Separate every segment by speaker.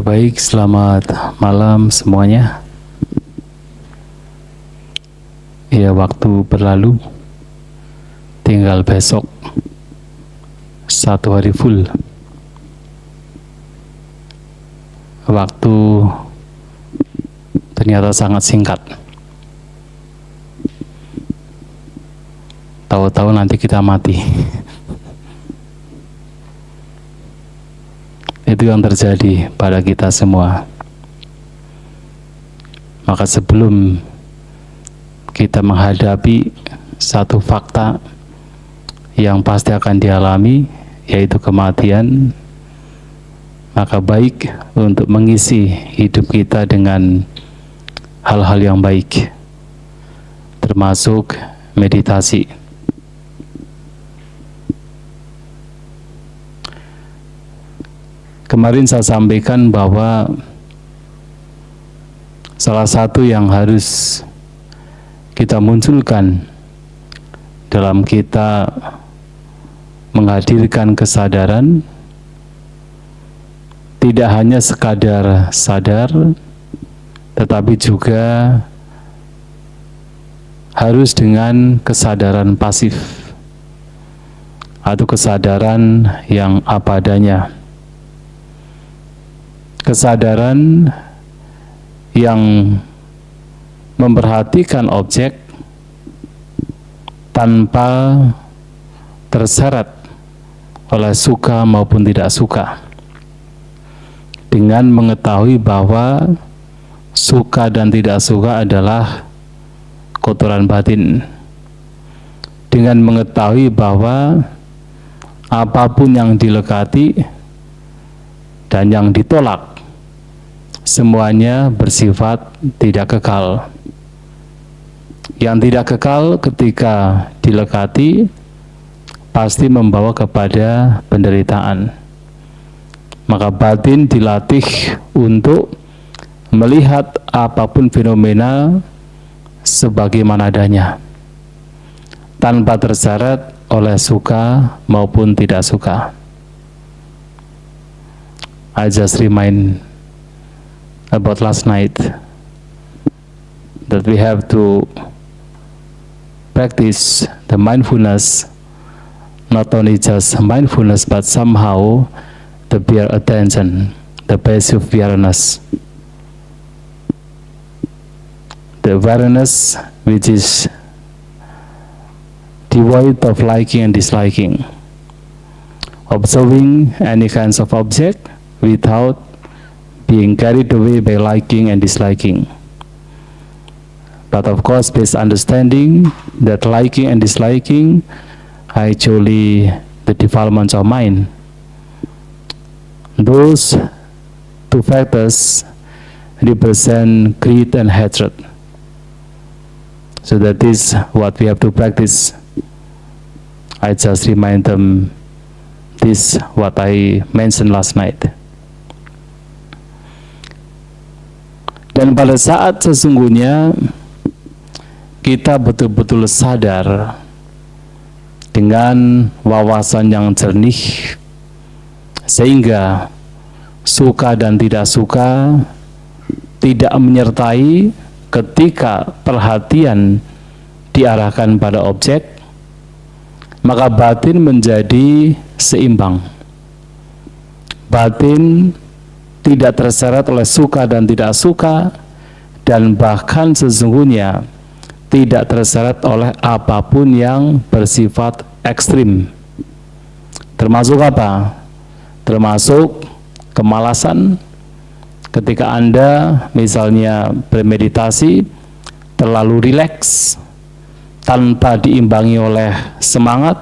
Speaker 1: Ya baik, selamat malam semuanya. Ya, waktu berlalu, tinggal besok, satu hari full. Waktu ternyata sangat singkat. Tahu-tahu nanti kita mati. Itu yang terjadi pada kita semua. Maka sebelum kita menghadapi satu fakta yang pasti akan dialami, yaitu kematian, maka baik untuk mengisi hidup kita dengan hal-hal yang baik, termasuk meditasi. Kemarin saya sampaikan bahwa salah satu yang harus kita munculkan dalam kita menghadirkan kesadaran, tidak hanya sekadar sadar, tetapi juga harus dengan kesadaran pasif atau kesadaran yang apa adanya. Kesadaran yang memperhatikan objek tanpa terseret oleh suka maupun tidak suka, dengan mengetahui bahwa suka dan tidak suka adalah kotoran batin, dengan mengetahui bahwa apapun yang dilekati dan yang ditolak semuanya bersifat tidak kekal. Yang tidak kekal ketika dilekati pasti membawa kepada penderitaan. Maka batin dilatih untuk melihat apapun fenomena sebagaimana adanya, tanpa terseret oleh suka maupun tidak suka. I just remind about last night that we have to practice the mindfulness, not only just mindfulness, but somehow the bare attention, the passive awareness, the awareness which is devoid of liking and disliking, observing any kinds of object without being carried away by liking and disliking. But of course, based understanding that liking and disliking are actually the developments of mind. Those two factors represent greed and hatred. So that is what we have to practice. I just remind them this what I mentioned last night. Dan pada saat sesungguhnya kita betul-betul sadar dengan wawasan yang jernih, sehingga suka dan tidak suka tidak menyertai ketika perhatian diarahkan pada objek, maka batin menjadi seimbang. Batin tidak terseret oleh suka dan tidak suka, dan bahkan sesungguhnya tidak terseret oleh apapun yang bersifat ekstrim. Termasuk apa? Termasuk kemalasan. Ketika Anda misalnya bermeditasi terlalu rileks tanpa diimbangi oleh semangat,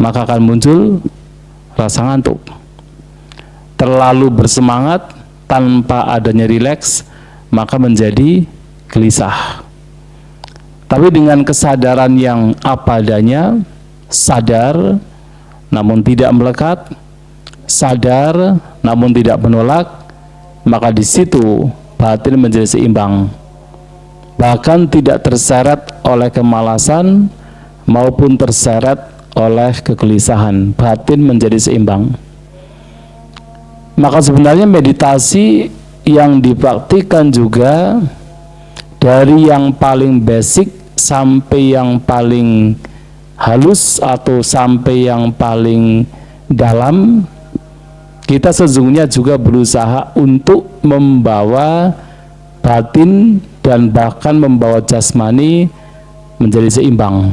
Speaker 1: maka akan muncul rasa ngantuk. Terlalu bersemangat tanpa adanya rileks, maka menjadi gelisah. Tapi dengan kesadaran yang apa adanya, sadar namun tidak melekat, sadar namun tidak menolak, maka di situ batin menjadi seimbang. Bahkan tidak terseret oleh kemalasan maupun terseret oleh kegelisahan, batin menjadi seimbang. Maka sebenarnya meditasi yang dipraktikkan juga dari yang paling basic sampai yang paling halus atau sampai yang paling dalam, kita sesungguhnya juga berusaha untuk membawa batin dan bahkan membawa jasmani menjadi seimbang.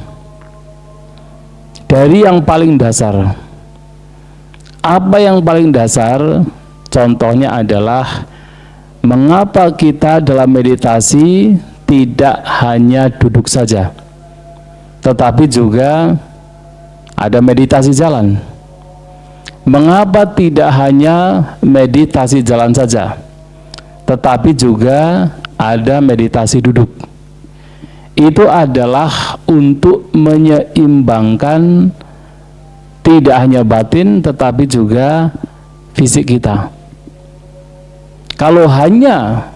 Speaker 1: Dari yang paling dasar, apa yang paling dasar? Contohnya adalah mengapa kita dalam meditasi tidak hanya duduk saja, tetapi juga ada meditasi jalan. Mengapa tidak hanya meditasi jalan saja, tetapi juga ada meditasi duduk? Itu adalah untuk menyeimbangkan tidak hanya batin tetapi juga fisik kita. Kalau hanya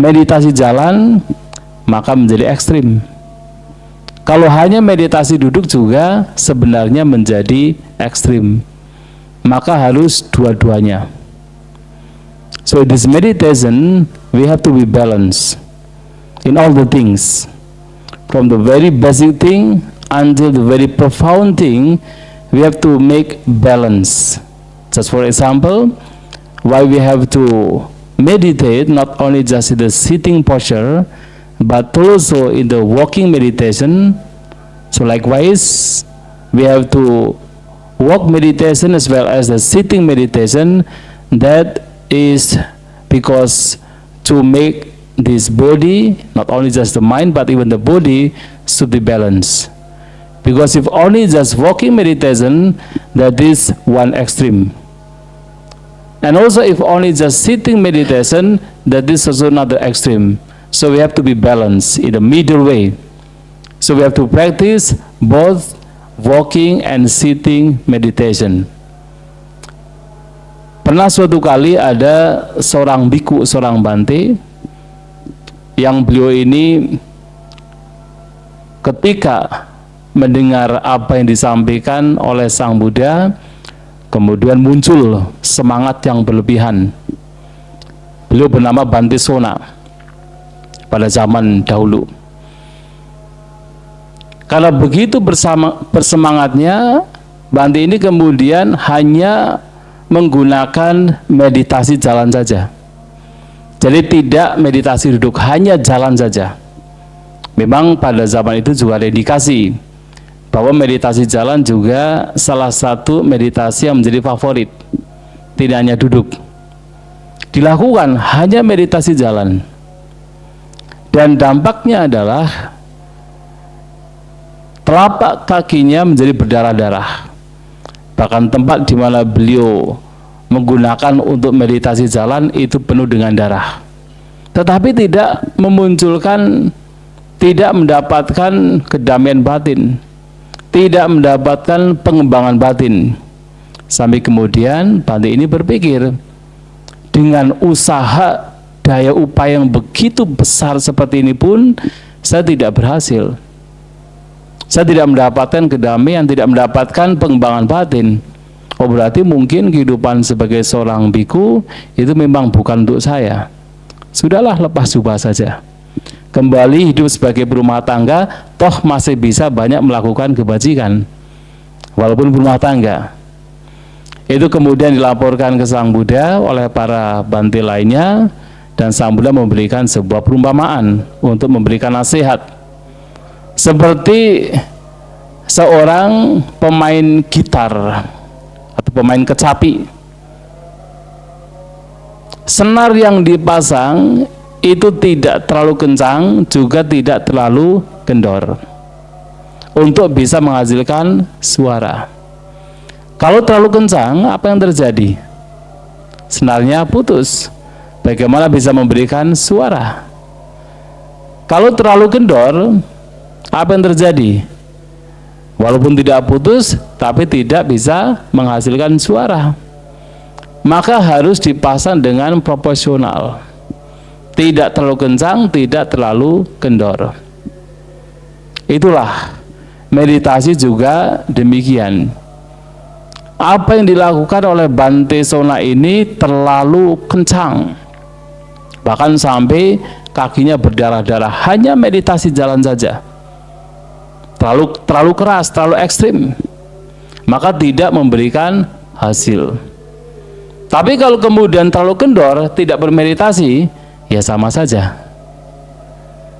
Speaker 1: meditasi jalan, maka menjadi ekstrim. Kalau hanya meditasi duduk juga sebenarnya menjadi ekstrim. Maka harus dua-duanya. So this meditation, we have to be balanced in all the things. From the very basic thing until the very profound thing, we have to make balance. Just for example, why we have to meditate not only just in the sitting posture, but also in the walking meditation. So likewise, we have to walk meditation as well as the sitting meditation. That is because to make this body, not only just the mind but even the body, should be balanced. Because if only just walking meditation, that is one extreme. And also if only just sitting meditation, that is also another extreme. So we have to be balanced in the middle way. So we have to practice both walking and sitting meditation. Pernah suatu kali ada seorang biku, seorang bante, yang beliau ini ketika mendengar apa yang disampaikan oleh Sang Buddha, kemudian muncul semangat yang berlebihan. Beliau bernama Bante Sona pada zaman dahulu. Karena begitu bersemangatnya, Bante ini kemudian hanya menggunakan meditasi jalan saja. Jadi tidak meditasi duduk, hanya jalan saja. Memang pada zaman itu juga ada indikasi bahwa meditasi jalan juga salah satu meditasi yang menjadi favorit. Tidak hanya duduk. Dilakukan hanya meditasi jalan. Dan dampaknya adalah telapak kakinya menjadi berdarah-darah. Bahkan tempat di mana beliau menggunakan untuk meditasi jalan itu penuh dengan darah. Tetapi tidak memunculkan, tidak mendapatkan kedamaian batin, tidak mendapatkan pengembangan batin. Sampai kemudian Bante ini berpikir, dengan usaha daya upaya yang begitu besar seperti ini pun saya tidak berhasil. Saya tidak mendapatkan kedamaian, tidak mendapatkan pengembangan batin. Oh, berarti mungkin kehidupan sebagai seorang biku itu memang bukan untuk saya. Sudahlah, lepas jubah saja. Kembali hidup sebagai berumah tangga, toh masih bisa banyak melakukan kebajikan walaupun berumah tangga. Itu kemudian dilaporkan ke Sang Buddha oleh para bante lainnya, dan Sang Buddha memberikan sebuah perumpamaan untuk memberikan nasihat. Seperti seorang pemain gitar atau pemain kecapi. Senar yang dipasang itu tidak terlalu kencang, juga tidak terlalu kendor untuk bisa menghasilkan suara. Kalau terlalu kencang, apa yang terjadi? Senarnya putus. Bagaimana bisa memberikan suara? Kalau terlalu kendor, apa yang terjadi? Walaupun tidak putus, tapi tidak bisa menghasilkan suara. Maka harus dipasang dengan proporsional. Tidak terlalu kencang, tidak terlalu kendor. Itulah meditasi juga demikian. apa yang dilakukan oleh Bante Sona ini terlalu kencang, bahkan sampai kakinya berdarah-darah, hanya meditasi jalan saja, terlalu keras, terlalu ekstrim, maka tidak memberikan hasil. Tapi kalau kemudian terlalu kendor, tidak bermeditasi, ya sama saja.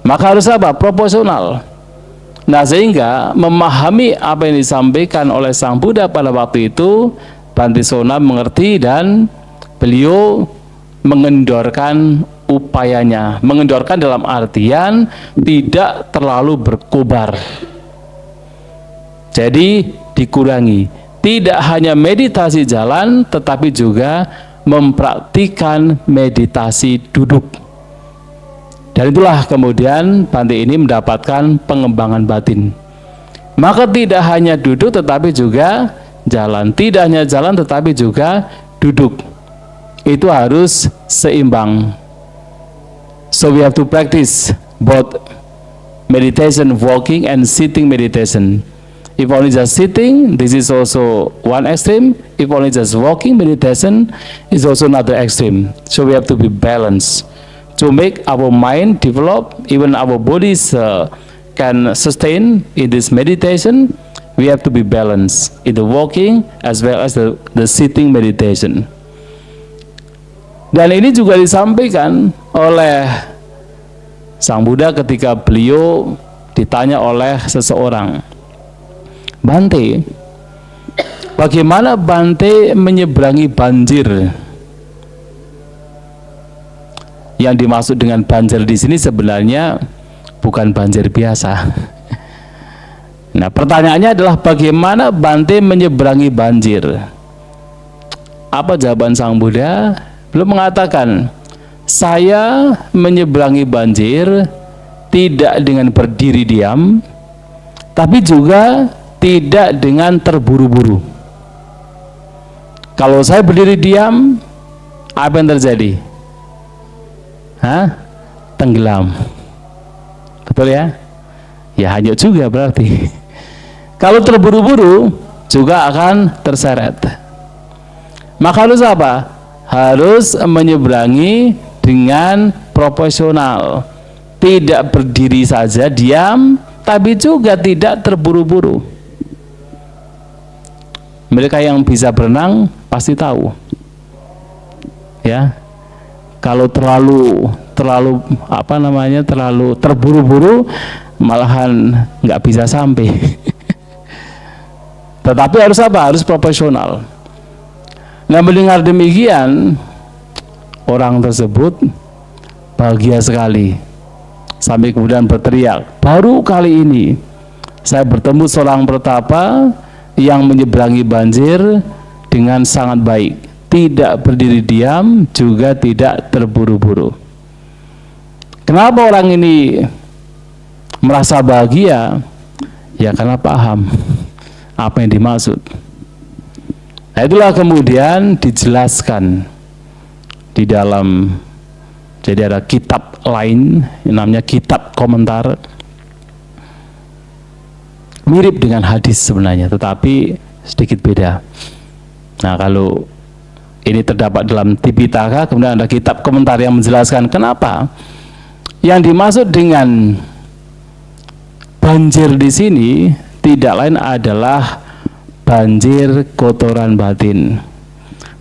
Speaker 1: Maka harus apa? Proporsional. Nah, sehingga memahami apa yang disampaikan oleh Sang Buddha pada waktu itu, Bante Sona mengerti dan beliau mengendorkan upayanya. Mengendorkan dalam artian tidak terlalu berkobar. Jadi dikurangi. Tidak hanya meditasi jalan, tetapi juga mempraktikkan meditasi duduk. Dan itulah kemudian Bante ini mendapatkan pengembangan batin. Maka tidak hanya duduk tetapi juga jalan. Tidak hanya jalan tetapi juga duduk. Itu harus seimbang. So we have to practice both meditation, walking and sitting meditation. If only just sitting, this is also one extreme. If only just walking meditation, is also another extreme. So we have to be balanced. To make our mind develop, even our bodies can sustain in this meditation, we have to be balanced in the walking as well as the sitting meditation. Dan ini juga disampaikan oleh Sang Buddha ketika beliau ditanya oleh seseorang, Bante, bagaimana Bante menyeberangi banjir? Yang dimaksud dengan banjir di sini sebenarnya bukan banjir biasa. Nah, pertanyaannya adalah bagaimana Bante menyeberangi banjir? Apa jawaban Sang Buddha? Beliau mengatakan, saya menyeberangi banjir tidak dengan berdiri diam, tapi juga tidak dengan terburu-buru. Kalau saya berdiri diam, apa yang terjadi? Tenggelam. Betul ya? Ya hanyut juga berarti. Kalau terburu-buru juga akan terseret. Maka harus apa? Harus menyeberangi dengan proporsional. Tidak berdiri saja diam, tapi juga tidak terburu-buru. Mereka yang bisa berenang pasti tahu. Ya. Kalau terlalu terburu-buru, malahan nggak bisa sampai. Tetapi harus apa? Harus proporsional. Nah, mendengar demikian, orang tersebut bahagia sekali, sampai kemudian berteriak, baru kali ini saya bertemu seorang pertapa yang menyeberangi banjir dengan sangat baik. Tidak berdiri diam, juga tidak terburu-buru. Kenapa orang ini merasa bahagia? Ya karena paham apa yang dimaksud. Nah, itulah kemudian dijelaskan di dalam, jadi ada kitab lain yang namanya kitab komentar, mirip dengan hadis sebenarnya, tetapi sedikit beda. Nah, kalau ini terdapat dalam Tipitaka, kemudian ada kitab komentar yang menjelaskan kenapa yang dimaksud dengan banjir di sini tidak lain adalah banjir kotoran batin.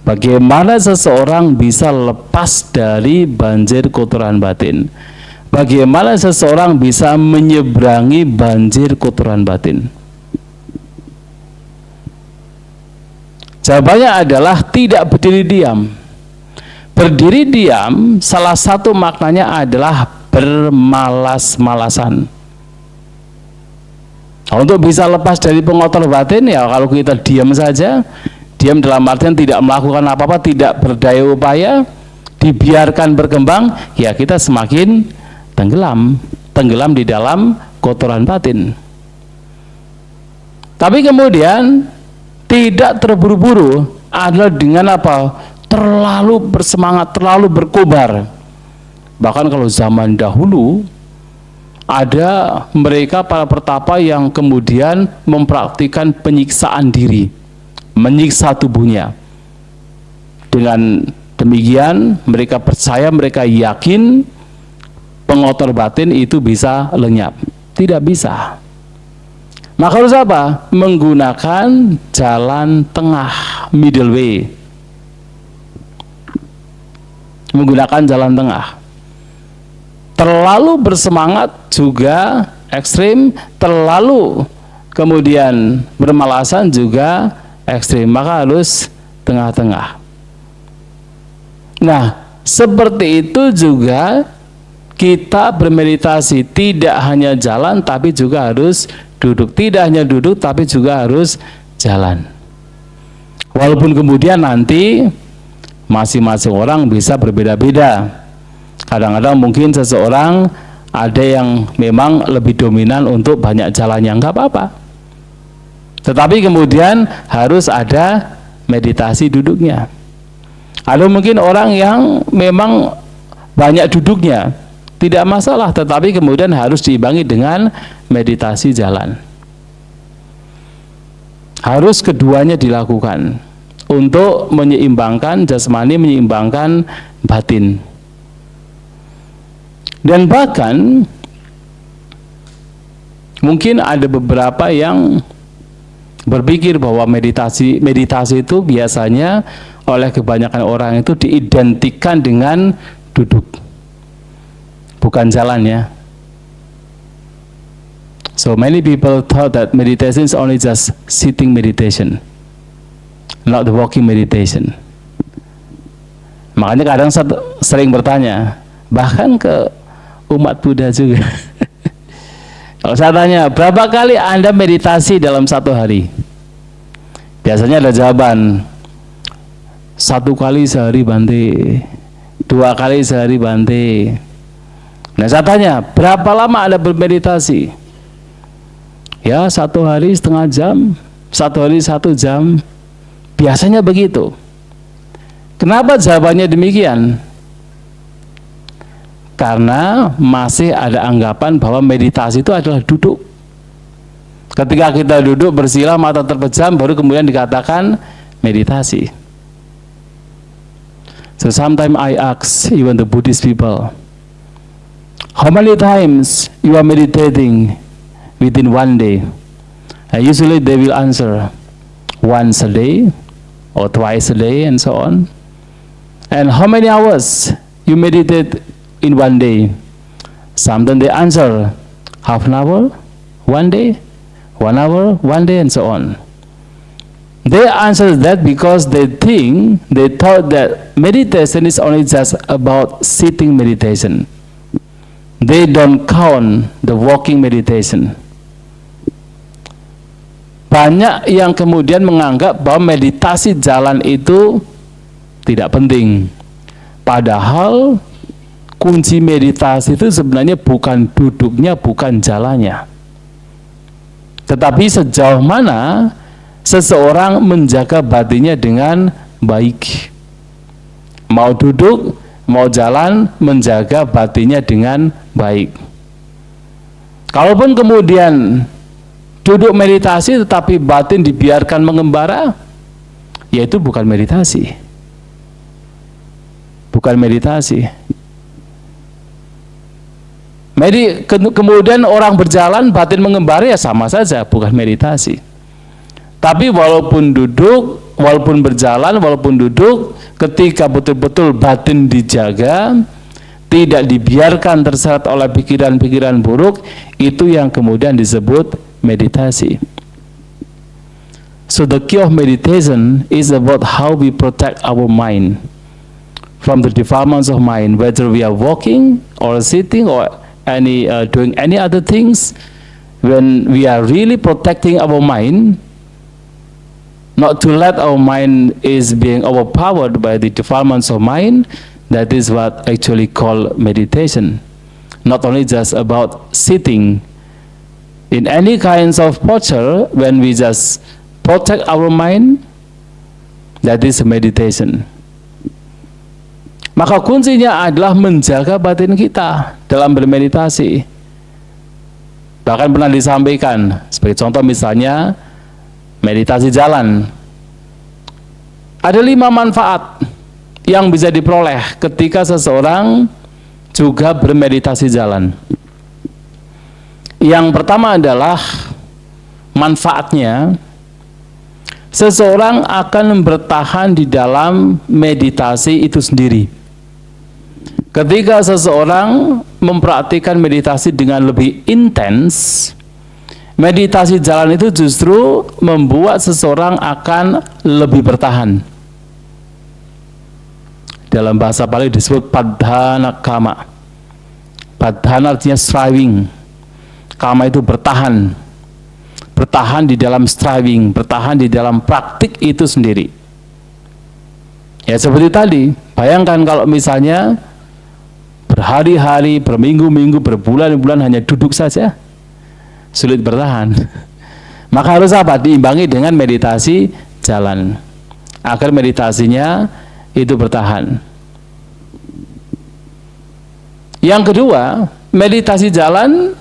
Speaker 1: Bagaimana seseorang bisa lepas dari banjir kotoran batin? Bagaimana seseorang bisa menyeberangi banjir kotoran batin? Jawabannya adalah tidak berdiri diam. Berdiri diam, salah satu maknanya adalah bermalas-malasan. Nah, untuk bisa lepas dari pengotor batin, ya kalau kita diam saja, diam dalam artian tidak melakukan apa-apa, tidak berdaya upaya, dibiarkan berkembang, ya kita semakin tenggelam di dalam kotoran batin. Tapi kemudian tidak terburu-buru adalah dengan apa? Terlalu bersemangat, terlalu berkobar. Bahkan kalau zaman dahulu ada mereka para pertapa yang kemudian mempraktikkan penyiksaan diri. menyiksa tubuhnya. Dengan demikian mereka percaya, mereka yakin pengotor batin itu bisa lenyap. Tidak bisa. Maka harus apa? Menggunakan jalan tengah, middle way. Menggunakan jalan tengah. Terlalu bersemangat juga ekstrim, terlalu kemudian bermalasan juga ekstrim. Maka harus tengah-tengah. Nah, seperti itu juga kita bermeditasi, tidak hanya jalan tapi juga harus duduk. Tidak hanya duduk tapi juga harus jalan. Walaupun kemudian nanti masing-masing orang bisa berbeda-beda. Kadang-kadang mungkin seseorang ada yang memang lebih dominan untuk banyak jalannya, nggak apa-apa. Tetapi kemudian harus ada meditasi duduknya. Ada mungkin orang yang memang banyak duduknya, tidak masalah, tetapi kemudian harus diimbangi dengan meditasi jalan. Harus keduanya dilakukan untuk menyeimbangkan jasmani, menyeimbangkan batin. Dan bahkan mungkin ada beberapa yang berpikir bahwa meditasi itu biasanya oleh kebanyakan orang itu diidentikan dengan duduk, bukan jalan ya. So many people thought that meditation is only just sitting meditation, not the walking meditation. Makanya kadang saya sering bertanya, bahkan ke umat Buddha juga. Kalau saya tanya, berapa kali Anda meditasi dalam satu hari? Biasanya ada jawaban, 1 kali sehari Bante, 2 kali sehari Bante. Nah saya tanya, berapa lama Anda bermeditasi? Ya 1 hari setengah jam, 1 hari 1 jam. Biasanya begitu. Kenapa jawabannya demikian? Karena masih ada anggapan bahwa meditasi itu adalah duduk. Ketika kita duduk bersila, mata terpejam, baru kemudian dikatakan meditasi. So sometimes I ask even the Buddhist people, how many times you are meditating within one day? And usually they will answer, once a day or twice a day and so on. And how many hours you meditate in one day? Sometimes they answer, half an hour, 1 day, 1 hour, 1 day, and so on. They answer that because they thought that meditation is only just about sitting meditation. They don't count the walking meditation. Banyak yang kemudian menganggap bahwa meditasi jalan itu tidak penting. Padahal kunci meditasi itu sebenarnya bukan duduknya, bukan jalannya. Tetapi sejauh mana seseorang menjaga batinnya dengan baik. Mau duduk, mau jalan, menjaga batinnya dengan baik. Kalaupun kemudian duduk meditasi tetapi batin dibiarkan mengembara, yaitu bukan meditasi. Bukan meditasi. Kemudian orang berjalan, batin mengembara, ya sama saja, bukan meditasi. Tapi walaupun duduk, walaupun berjalan, walaupun duduk, ketika betul-betul batin dijaga, tidak dibiarkan terseret oleh pikiran-pikiran buruk, itu yang kemudian disebut meditasi. So the key of meditation is about how we protect our mind from the defilements of mind, whether we are walking or sitting or doing any other things. When we are really protecting our mind, not to let our mind is being overpowered by the defilements of mind, that is what actually called meditation. Not only just about sitting in any kinds of posture, when we just protect our mind, that is meditation. Maka kuncinya adalah menjaga batin kita dalam bermeditasi. Bahkan pernah disampaikan, sebagai contoh misalnya meditasi jalan. Ada 5 manfaat yang bisa diperoleh ketika seseorang juga bermeditasi jalan. Yang pertama adalah manfaatnya, seseorang akan bertahan di dalam meditasi itu sendiri. Ketika seseorang mempraktikkan meditasi dengan lebih intens, meditasi jalan itu justru membuat seseorang akan lebih bertahan. Dalam bahasa Pali disebut padhana kama. Padhana artinya striving. Kama itu bertahan. Bertahan di dalam striving, bertahan di dalam praktik itu sendiri. Ya seperti tadi, bayangkan kalau misalnya berhari-hari, berminggu-minggu, berbulan-bulan hanya duduk saja, sulit bertahan. Maka harus apa? Diimbangi dengan meditasi jalan, agar meditasinya itu bertahan. Yang kedua, meditasi jalan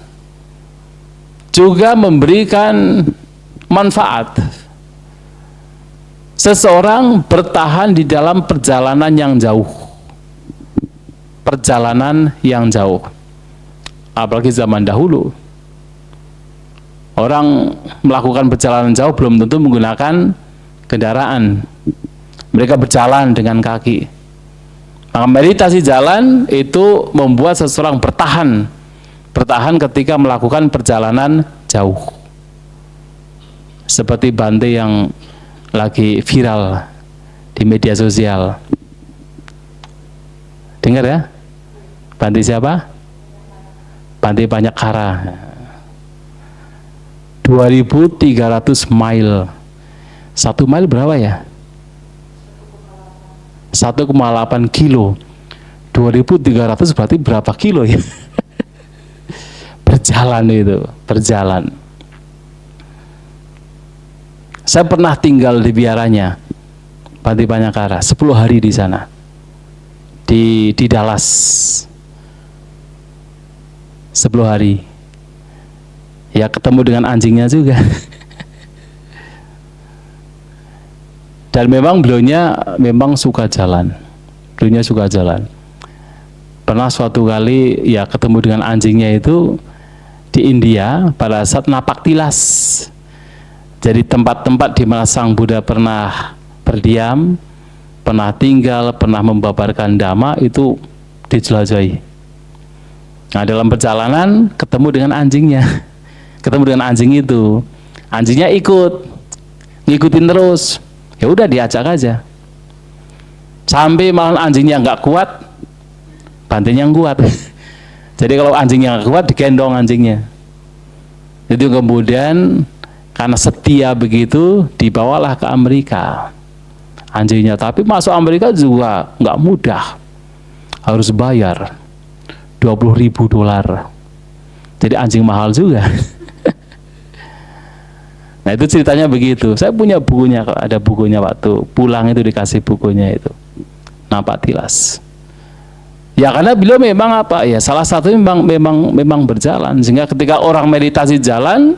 Speaker 1: juga memberikan manfaat. Seseorang bertahan di dalam perjalanan yang jauh. Perjalanan yang jauh. Apalagi zaman dahulu. Orang melakukan perjalanan jauh belum tentu menggunakan kendaraan. Mereka berjalan dengan kaki. Maka meditasi jalan itu membuat seseorang bertahan. Bertahan ketika melakukan perjalanan jauh. Seperti Bante yang lagi viral di media sosial. Dengar ya? Bante siapa? Bante Panyakara. 2.300 mile. 1 mile berapa ya? 1,8 kilo. 2.300 berarti berapa kilo ya? Berjalan itu, berjalan. Saya pernah tinggal di biaranya Bante Panyakara 10 hari di sana. Di Dallas. 10 hari. Ya ketemu dengan anjingnya juga. Dan memang beliaunya memang suka jalan. Beliaunya suka jalan. Pernah suatu kali ya ketemu dengan anjingnya itu di India pada saat napak tilas. Jadi tempat-tempat di mana Sang Buddha pernah berdiam, pernah tinggal, pernah membabarkan dhamma itu dijelajahi. Nah, dalam perjalanan ketemu dengan anjingnya. Ketemu dengan anjing itu. Anjingnya ngikutin terus. Ya udah diajak aja. Sampai malah anjingnya nggak kuat, Bantenya yang kuat. Jadi kalau anjingnya nggak kuat digendong anjingnya. Itu kemudian karena setia begitu dibawalah ke Amerika anjingnya. Tapi masuk Amerika juga nggak mudah, harus bayar $20.000. Jadi anjing mahal juga. Nah itu ceritanya begitu. Saya punya bukunya, ada bukunya waktu pulang itu dikasih bukunya itu. Napak tilas. Ya karena beliau memang apa ya, salah satu memang berjalan, sehingga ketika orang meditasi jalan,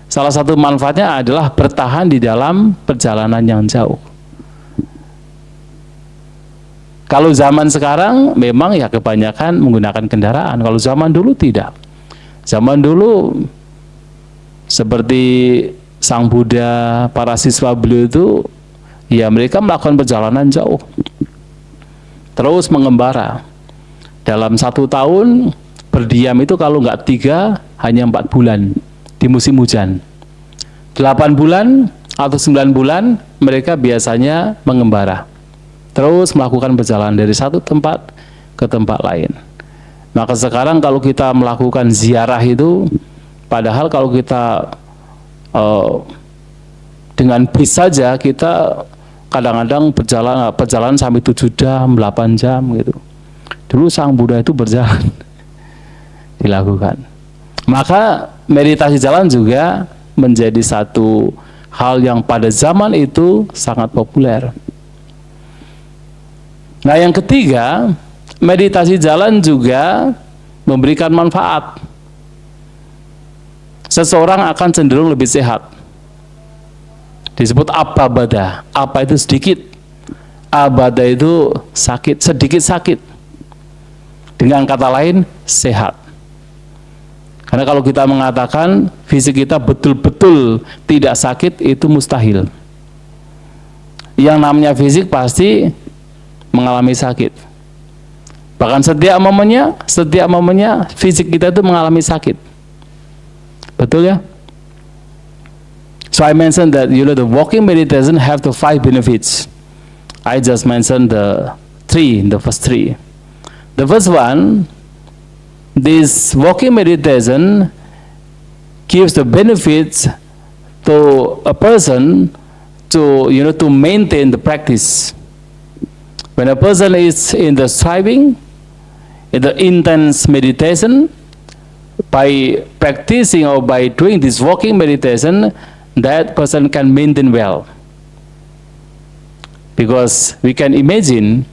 Speaker 1: salah satu manfaatnya adalah bertahan di dalam perjalanan yang jauh. Kalau zaman sekarang memang ya kebanyakan menggunakan kendaraan. Kalau zaman dulu tidak. Zaman dulu seperti Sang Buddha, para siswa beliau itu ya mereka melakukan perjalanan jauh. Terus mengembara. Dalam 1 tahun berdiam itu kalau nggak 3 hanya 4 bulan di musim hujan. 8 bulan atau 9 bulan mereka biasanya mengembara. Terus melakukan perjalanan dari satu tempat ke tempat lain. Maka sekarang kalau kita melakukan ziarah itu, padahal kalau kita dengan bis saja kita kadang-kadang perjalanan sampai 7 jam, 8 jam gitu. Dulu Sang Buddha itu berjalan dilakukan. Maka meditasi jalan juga menjadi satu hal yang pada zaman itu sangat populer. Nah yang ketiga, meditasi jalan juga memberikan manfaat. Seseorang akan cenderung lebih sehat. Disebut apa bada, apa itu sedikit, Abada itu sakit, sedikit sakit. Dengan kata lain, sehat. Karena kalau kita mengatakan fisik kita betul-betul tidak sakit, itu mustahil. Yang namanya fisik pasti mengalami sakit. Bahkan setiap momennya fisik kita itu mengalami sakit. Betul ya? So I mentioned that the walking meditation have the 5 benefits. I just mentioned the first three. The first one, this walking meditation gives the benefits to a person to maintain the practice. When a person is in the striving, in the intense meditation, by practicing or by doing this walking meditation, that person can maintain well. Because we can imagine,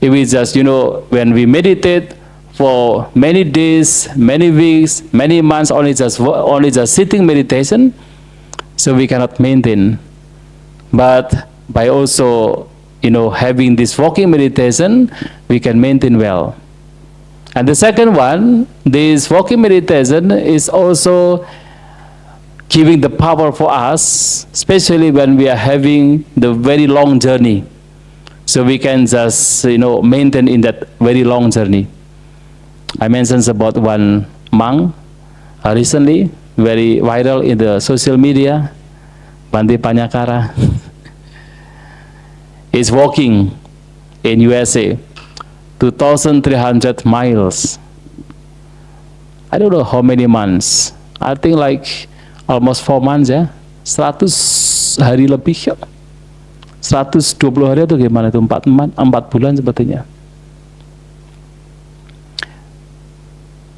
Speaker 1: if we just, when we meditate for many days, many weeks, many months, only just sitting meditation, so we cannot maintain. But by also, having this walking meditation, we can maintain well. And the second one, this walking meditation is also giving the power for us, especially when we are having the very long journey. So we can just, maintain in that very long journey. I mentioned about one monk recently, very viral in the social media, Bhante Panyakara. Is walking in USA, 2,300 miles. I don't know how many months. I think like almost 4 months ya, 100 hari lebih ya. 120 hari atau gimana itu, 4 bulan sepertinya.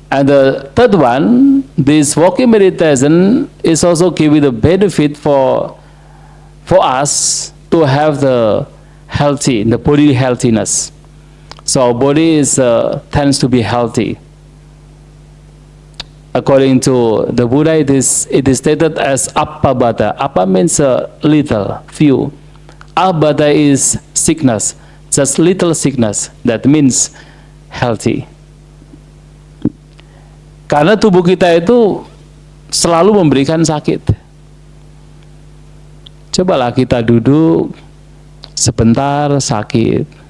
Speaker 1: And the third one, this walking meditation is also giving the benefit for us to have the body healthiness. So our body tends to be healthy. According to the Buddha, it is stated as appabada. Appa means little, few. Abada is sickness, just little sickness. That means healthy. Karena tubuh kita itu selalu memberikan sakit. Cobalah kita duduk sebentar sakit.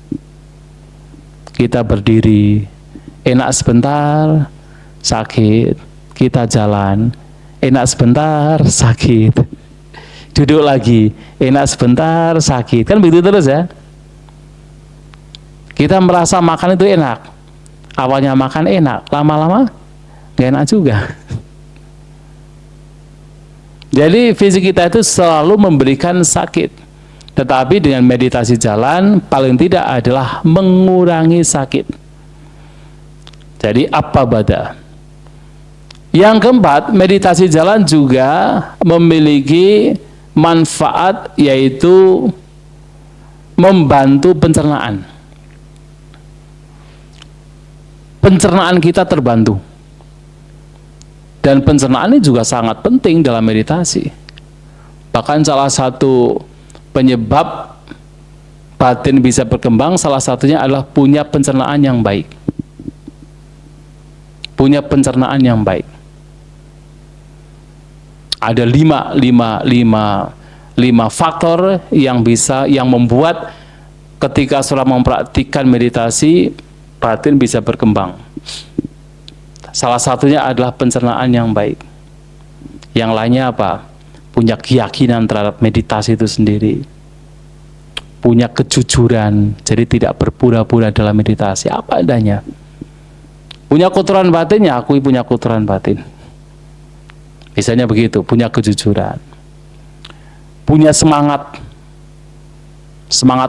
Speaker 1: Kita berdiri, enak sebentar, sakit. Kita jalan, enak sebentar, sakit. Duduk lagi, enak sebentar, sakit. Kan begitu terus ya. Kita merasa makan itu enak. Awalnya makan enak, lama-lama gak enak juga. Jadi fisik kita itu selalu memberikan sakit. Tetapi dengan meditasi jalan, paling tidak adalah mengurangi sakit. Jadi appabada. Yang keempat, meditasi jalan juga memiliki manfaat, yaitu membantu pencernaan. Pencernaan kita terbantu. Dan pencernaan ini juga sangat penting dalam meditasi. Bahkan salah satu penyebab batin bisa berkembang, salah satunya adalah punya pencernaan yang baik. Punya pencernaan yang baik. Ada lima faktor yang membuat ketika seorang mempraktikkan meditasi, batin bisa berkembang. Salah satunya adalah pencernaan yang baik. Yang lainnya apa? Punya keyakinan terhadap meditasi itu sendiri. Punya kejujuran, jadi tidak berpura-pura dalam meditasi, apa adanya. Punya kotoran batin, ya akui punya kotoran batin. Misalnya begitu, punya kejujuran. Punya semangat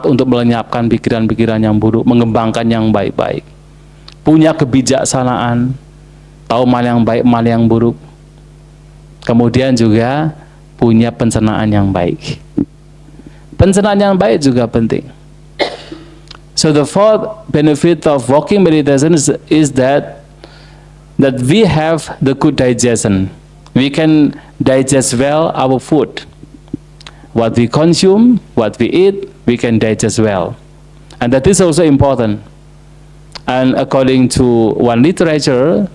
Speaker 1: untuk melenyapkan pikiran-pikiran yang buruk, mengembangkan yang baik-baik. Punya kebijaksanaan, tahu mana yang baik, mana yang buruk. Kemudian juga punya pencernaan yang baik. Pencernaan yang baik juga penting. So the fourth benefit of walking meditation is that we have the good digestion. We can digest well our food. What we consume, what we eat, we can digest well. And that is also important. And according to one literature,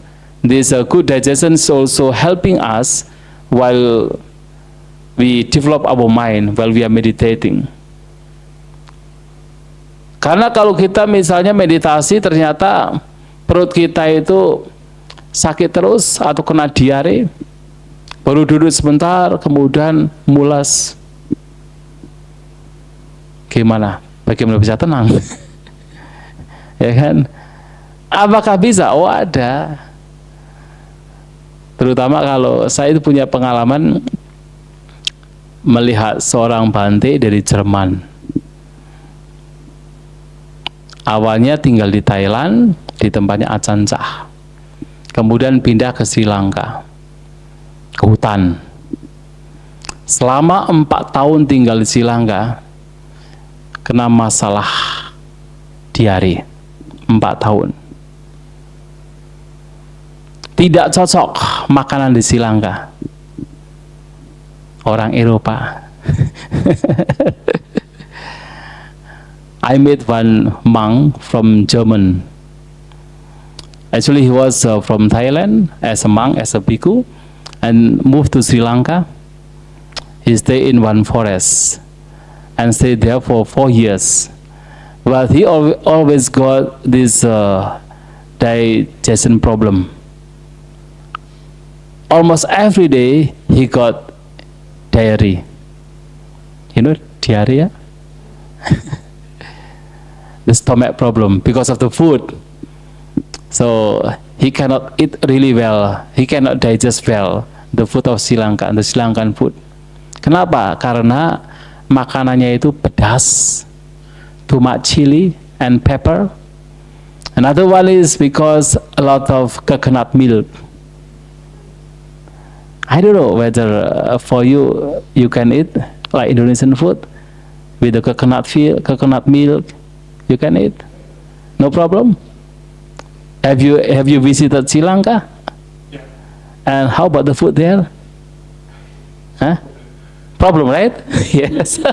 Speaker 1: this good digestion is also helping us while we develop our mind, while we are meditating. Karena kalau kita misalnya meditasi ternyata perut kita itu sakit terus atau kena diare, baru duduk sebentar kemudian mulas, gimana? Bagaimana bisa tenang? Ya kan? Apakah bisa? Oh, ada. Terutama kalau saya itu punya pengalaman melihat seorang Bante dari Jerman. Awalnya tinggal di Thailand, di tempatnya Ajahn Chah. Kemudian pindah ke Sri Lanka, ke hutan. Selama 4 tahun tinggal di Sri Lanka, kena masalah diare. 4 tahun. Tidak cocok makanan di Sri Lanka. Orang Eropa. I met one monk from German. Actually, he was from Thailand as a monk, as a bhikkhu, and moved to Sri Lanka. He stayed in one forest and stayed there for 4 years. But he always got this digestion problem. Almost every day he got diarrhea. You know diarrhea? The stomach problem because of the food. So he cannot eat really well. He cannot digest well the food of Sri Lanka, the Sri Lankan food. Kenapa? Karena makanannya itu pedas, too much chili and pepper. Another one is because a lot of coconut milk. I don't know whether for you can eat like Indonesian food with the coconut milk. You can eat, no problem. Have you visited Sri Lanka? Yeah. And how about the food there? Huh? Problem, right? Yes.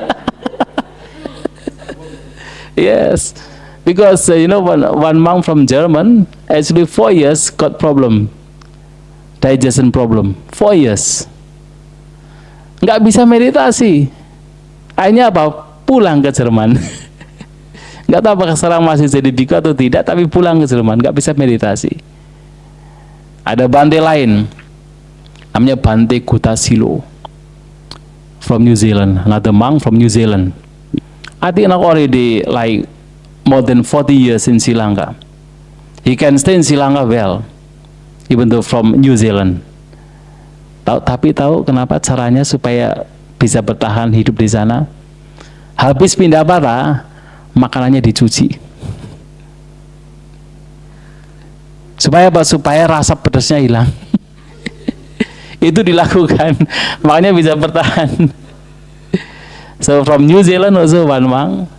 Speaker 1: Yes, because you know one monk from German actually 4 years got problem, digestion problem. 4 years. Nggak bisa meditasi. Akhirnya apa? Pulang ke Jerman. Nggak tahu apakah sekarang masih jadi bhikkhu atau tidak, tapi pulang ke Jerman, nggak bisa meditasi. Ada Bante lain, namanya Bante Gutasilo from New Zealand, another monk from New Zealand. I think already like more than 40 years in Sri Lanka. He can stay in Sri Lanka well, even though from New Zealand. Tapi tahu kenapa caranya supaya bisa bertahan hidup di sana? Habis pindah bara, makanannya dicuci. Supaya apa? Supaya rasa pedasnya hilang. Itu dilakukan, makanya bisa bertahan. So from New Zealand also one monk,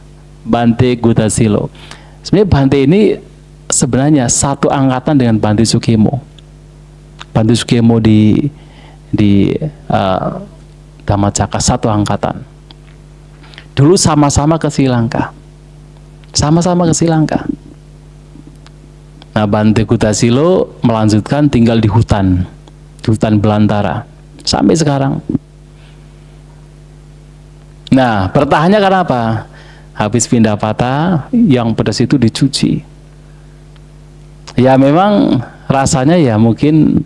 Speaker 1: Bante Gutasilo. Sebenarnya Bante ini sebenarnya satu angkatan dengan Bante Sukemo. Bante Sukemo di Dhammacakka, satu angkatan. Dulu sama-sama ke Sri Lanka. Sama-sama ke Sri Lanka. Nah, Bante Gutasilo melanjutkan tinggal di hutan belantara sampai sekarang. Nah, bertahannya karena apa? Habis pindah patah, yang pedas itu dicuci. Ya memang rasanya ya mungkin,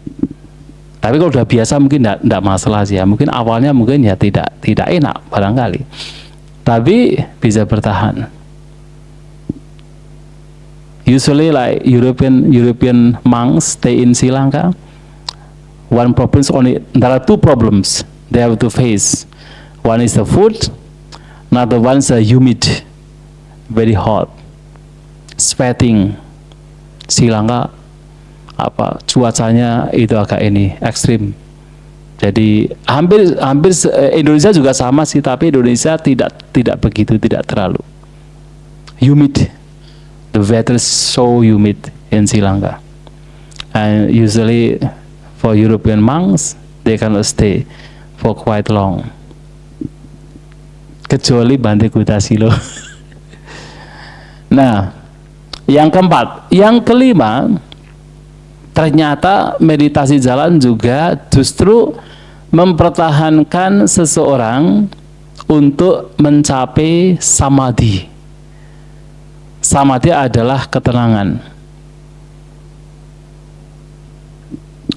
Speaker 1: tapi kalau udah biasa mungkin tidak masalah sih ya. Mungkin awalnya mungkin ya tidak enak barangkali, tapi bisa bertahan. Usually like European monks stay in Sri Lanka. One problem only. There are 2 problems they have to face. One is the food. Another one is humid, very hot, sweating. Sri Lanka cuacanya itu agak ekstrim. Jadi hampir Indonesia juga sama sih, tapi Indonesia tidak begitu, tidak terlalu humid. The weather is so humid in Sri Lanka, and usually for European monks they cannot stay for quite long. Kecuali Bante Gutasilo. Nah, yang keempat, yang kelima, ternyata meditasi jalan juga justru mempertahankan seseorang untuk mencapai samadhi. Samadhi adalah ketenangan.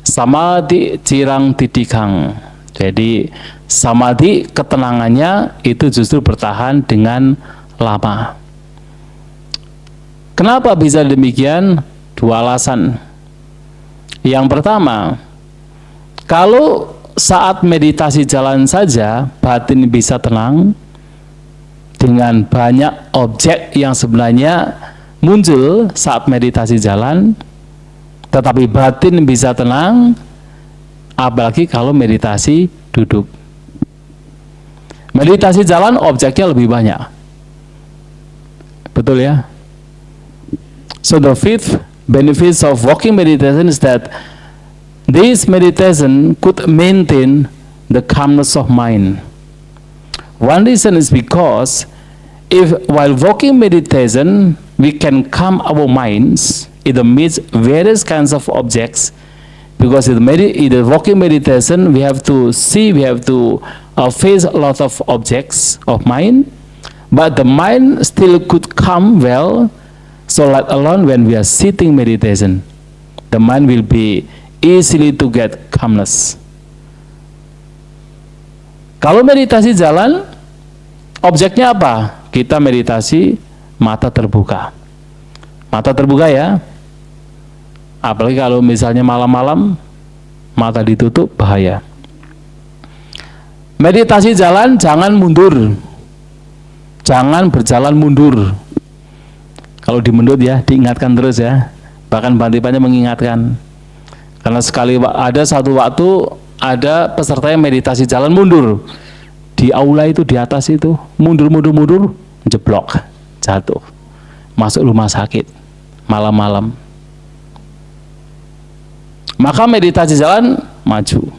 Speaker 1: Samadhi cirang didikang. Jadi samadhi ketenangannya itu justru bertahan dengan lama. Kenapa bisa demikian? Dua alasan. Yang pertama, kalau saat meditasi jalan saja batin bisa tenang dengan banyak objek yang sebenarnya muncul saat meditasi jalan, tetapi batin bisa tenang, apalagi kalau meditasi duduk. Meditasi jalan objeknya lebih banyak, betul ya? So the fifth benefits of walking meditation is that this meditation could maintain the calmness of mind. One reason is because if while walking meditation we can calm our minds in the midst various kinds of objects, because in the walking meditation we have to see, we have to face a lot of objects of mind, but the mind still could calm well. So let alone when we are sitting meditation, the mind will be easily to get calmness. Kalau meditasi jalan, objeknya apa? Kita meditasi mata terbuka. Mata terbuka ya. Apalagi kalau misalnya malam-malam, mata ditutup, bahaya. Meditasi jalan, jangan mundur. Jangan berjalan mundur. Kalau dimundut ya, diingatkan terus ya. Bahkan Bantipanya mengingatkan. Karena sekali ada satu waktu, ada peserta yang meditasi jalan mundur. Di aula itu, di atas itu, mundur, jeblok, jatuh. Masuk rumah sakit, malam-malam. Maka meditasi jalan, maju.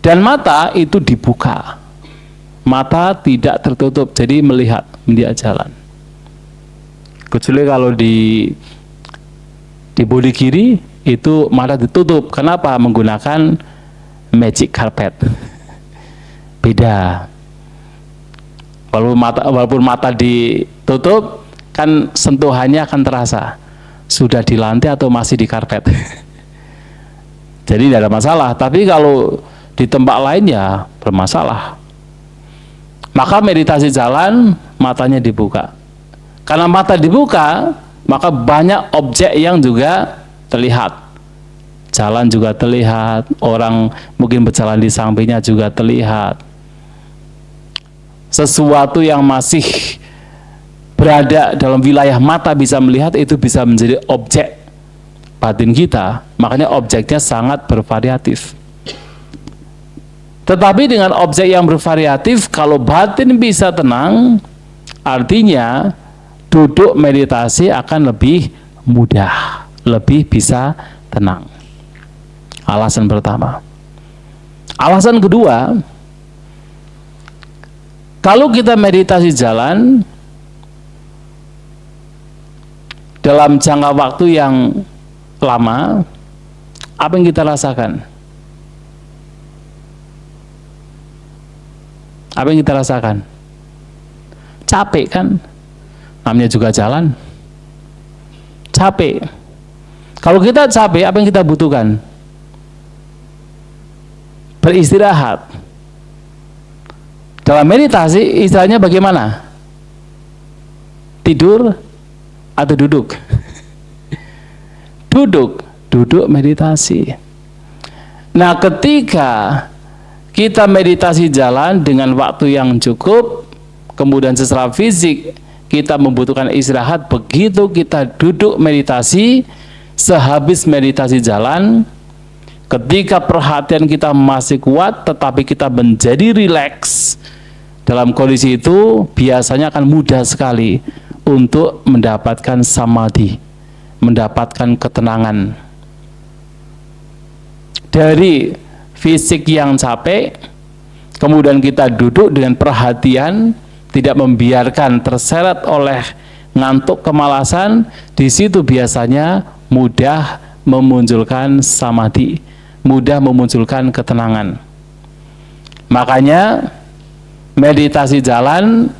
Speaker 1: Dan mata itu dibuka. Mata tidak tertutup, jadi melihat, dia jalan. Kecuali kalau di bodi kiri itu mata ditutup. Kenapa? Menggunakan magic carpet. Beda. Walaupun mata ditutup, kan sentuhannya akan terasa. Sudah di lantai atau masih di karpet. Jadi tidak ada masalah. Tapi kalau di tempat lain ya bermasalah. Maka meditasi jalan, matanya dibuka. Karena mata dibuka, maka banyak objek yang juga terlihat. Jalan juga terlihat, orang mungkin berjalan di sampingnya juga terlihat. Sesuatu yang masih berada dalam wilayah mata bisa melihat, itu bisa menjadi objek batin kita. Makanya objeknya sangat bervariatif. Tetapi dengan objek yang bervariatif, kalau batin bisa tenang, artinya duduk meditasi akan lebih mudah, lebih bisa tenang. Alasan pertama. Alasan kedua, kalau kita meditasi jalan dalam jangka waktu yang lama, apa yang kita rasakan? Apa yang kita rasakan? Capek kan? Namanya juga jalan, capek. Kalau kita capek, apa yang kita butuhkan? Beristirahat. Dalam meditasi, istilahnya bagaimana? Tidur atau duduk? Duduk meditasi. Nah, ketika kita meditasi jalan dengan waktu yang cukup, kemudian secara fisik kita membutuhkan istirahat, begitu kita duduk meditasi, sehabis meditasi jalan, ketika perhatian kita masih kuat, tetapi kita menjadi rileks, dalam kondisi itu biasanya akan mudah sekali untuk mendapatkan samadhi, mendapatkan ketenangan. Dari fisik yang capek, kemudian kita duduk dengan perhatian, tidak membiarkan terseret oleh ngantuk, kemalasan, di situ biasanya mudah memunculkan samadhi, mudah memunculkan ketenangan. Makanya meditasi jalan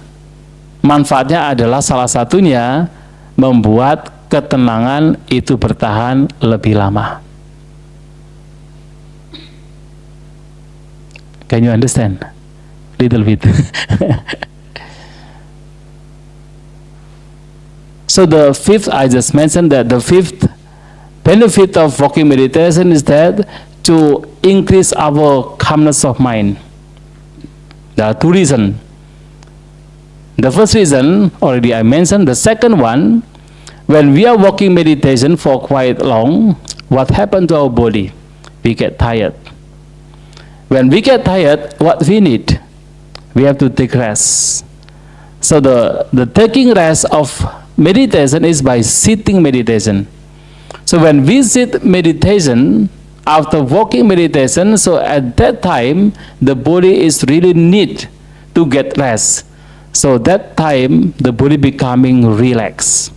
Speaker 1: manfaatnya adalah salah satunya membuat ketenangan itu bertahan lebih lama. Can you understand? Little bit. So the fifth, I just mentioned that the fifth benefit of walking meditation is that to increase our calmness of mind. There are two reasons. The first reason already I mentioned. The second one, when we are walking meditation for quite long, what happens to our body? We get tired. When we get tired, what we need? We have to take rest. So the taking rest of meditation is by sitting meditation. So when we sit meditation, after walking meditation, so at that time, the body is really need to get rest. So that time, the body becoming relaxed.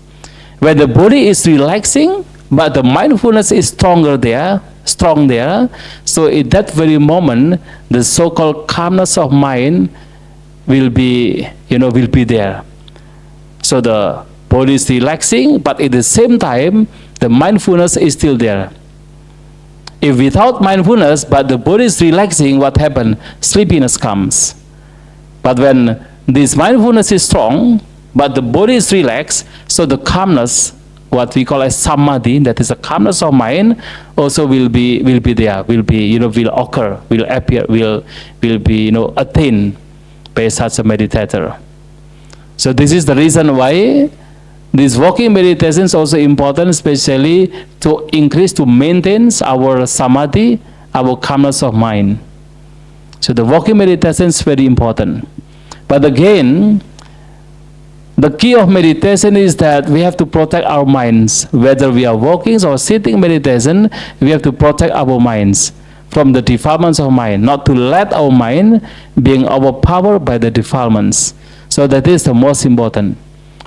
Speaker 1: When the body is relaxing, but the mindfulness is strong there, so at that very moment, the so-called calmness of mind will be there. So the body is relaxing, but at the same time, the mindfulness is still there. If without mindfulness, but the body is relaxing, what happens? Sleepiness comes. But when this mindfulness is strong, but the body is relaxed, so the calmness, what we call as samadhi, that is a calmness of mind, also will be there, will occur, will appear, will be attained by such a meditator. So this is the reason why this walking meditation is also important, especially to increase, to maintain our samadhi, our calmness of mind. So the walking meditation is very important. But again, the key of meditation is that we have to protect our minds. Whether we are walking or sitting meditation, we have to protect our minds from the defilements of mind, not to let our mind being overpowered by the defilements. So that is the most important.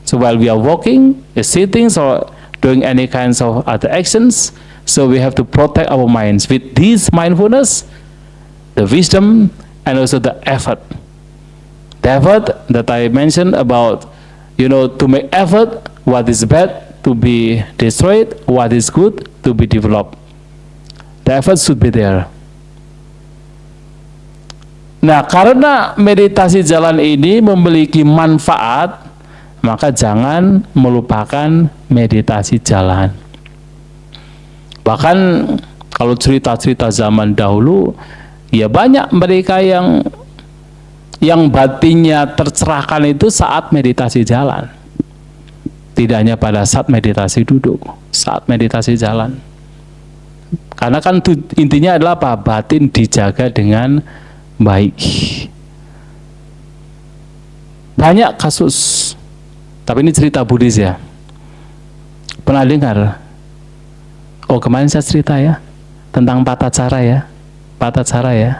Speaker 1: So while we are walking, sitting, or doing any kinds of other actions, so we have to protect our minds with this mindfulness, the wisdom, and also the effort. The effort that I mentioned about, to make effort, what is bad to be destroyed, what is good to be developed. The effort should be there. Nah, karena meditasi jalan ini memiliki manfaat, maka jangan melupakan meditasi jalan. Bahkan kalau cerita-cerita zaman dahulu, ya banyak mereka yang batinnya tercerahkan itu saat meditasi jalan. Tidak hanya pada saat meditasi duduk, saat meditasi jalan. Karena kan intinya adalah apa? Batin dijaga dengan baik. Banyak kasus, tapi ini cerita Buddhis ya. Pernah dengar? Oh, kemarin saya cerita ya tentang Patacara ya. Patacara ya.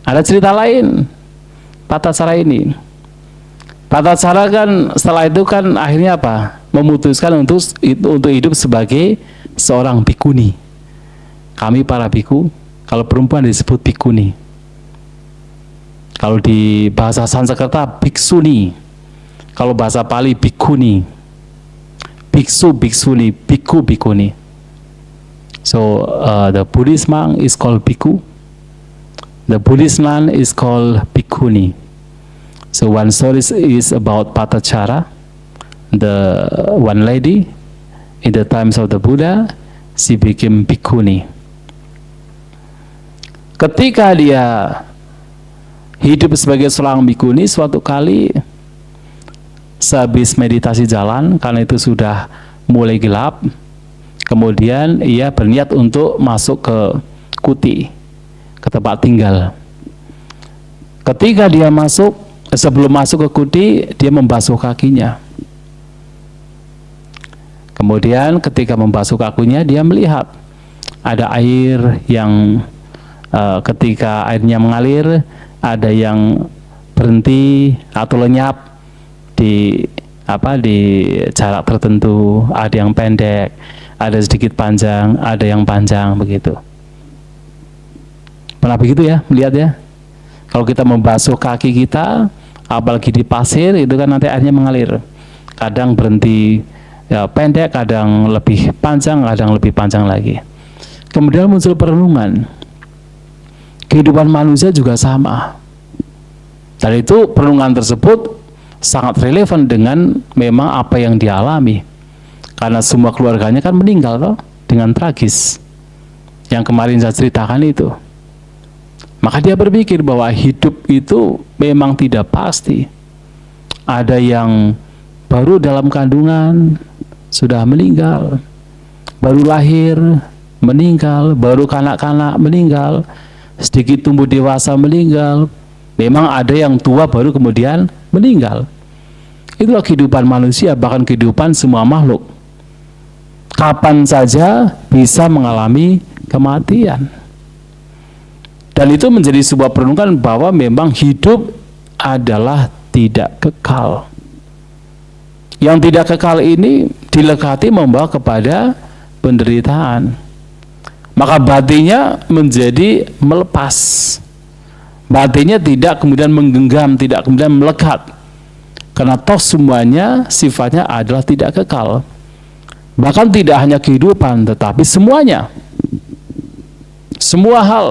Speaker 1: Ada cerita lain. Patacara ini. Patacara kan setelah itu kan akhirnya apa? Memutuskan untuk hidup sebagai seorang bhikkhuni. Kami para bhikkhu, kalau perempuan disebut bhikkhuni. Kalau di bahasa Sanskerta bhiksuni. Kalau bahasa Pali bhikkhuni. Bhiksu, bhiksuni, bhikkhu, bhikkhuni. So the Buddhist monk is called bhikkhu. The Buddhist nun is called bhikkhuni. So one story is about Patacara, the one lady in the times of the Buddha, she became bhikkhuni. Ketika dia hidup sebagai seorang bhikkhuni, suatu kali sehabis meditasi jalan, karena itu sudah mulai gelap, kemudian ia berniat untuk masuk ke kuti, ke tempat tinggal. Ketika dia masuk, sebelum masuk ke kuti, dia membasuh kakinya. Kemudian ketika membasuh kakinya, dia melihat ada air yang ketika airnya mengalir, ada yang berhenti atau lenyap di di jarak tertentu, ada yang pendek, ada sedikit panjang, ada yang panjang begitu. Pernah begitu ya, melihat ya? Kalau kita membasuh kaki kita, apalagi di pasir, itu kan nanti airnya mengalir. Kadang berhenti ya, pendek, kadang lebih panjang, kadang lebih panjang lagi. Kemudian muncul perenungan. Kehidupan manusia juga sama. Dan itu perenungan tersebut sangat relevan dengan memang apa yang dialami, karena semua keluarganya kan meninggal toh, dengan tragis yang kemarin saya ceritakan itu. Maka dia berpikir bahwa hidup itu memang tidak pasti. Ada yang baru dalam kandungan sudah meninggal, baru lahir meninggal, baru kanak-kanak meninggal, sedikit tumbuh dewasa meninggal. Memang ada yang tua baru kemudian meninggal. Itulah kehidupan manusia, bahkan kehidupan semua makhluk. Kapan saja bisa mengalami kematian. Dan itu menjadi sebuah perenungan bahwa memang hidup adalah tidak kekal. Yang tidak kekal ini dilekati membawa kepada penderitaan. Maka batinnya menjadi melepas. Batinnya tidak kemudian menggenggam, tidak kemudian melekat. Karena toh semuanya sifatnya adalah tidak kekal. Bahkan tidak hanya kehidupan, tetapi semuanya. Semua hal.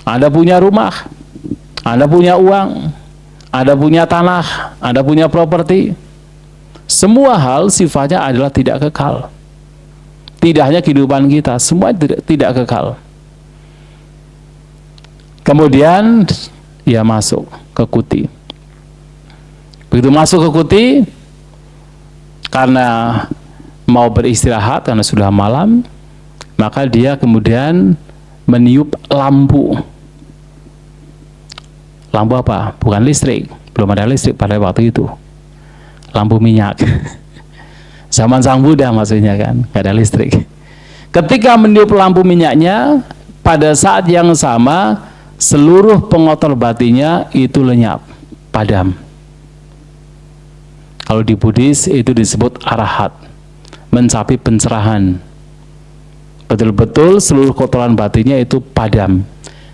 Speaker 1: Anda punya rumah, Anda punya uang, Anda punya tanah, Anda punya properti. Semua hal sifatnya adalah tidak kekal. Tidak hanya kehidupan kita, semua tidak kekal. Kemudian ia masuk ke kuti. Begitu masuk ke kuti, karena mau beristirahat karena sudah malam, maka dia kemudian meniup lampu. Lampu apa? Bukan listrik, belum ada listrik pada waktu itu. Lampu minyak. Zaman Sang Buddha maksudnya kan, nggak ada listrik. Ketika meniup lampu minyaknya, pada saat yang sama seluruh pengotor batinnya itu lenyap, padam. Kalau di Buddhis itu disebut arahat, mencapai pencerahan. Betul-betul seluruh kotoran batinnya itu padam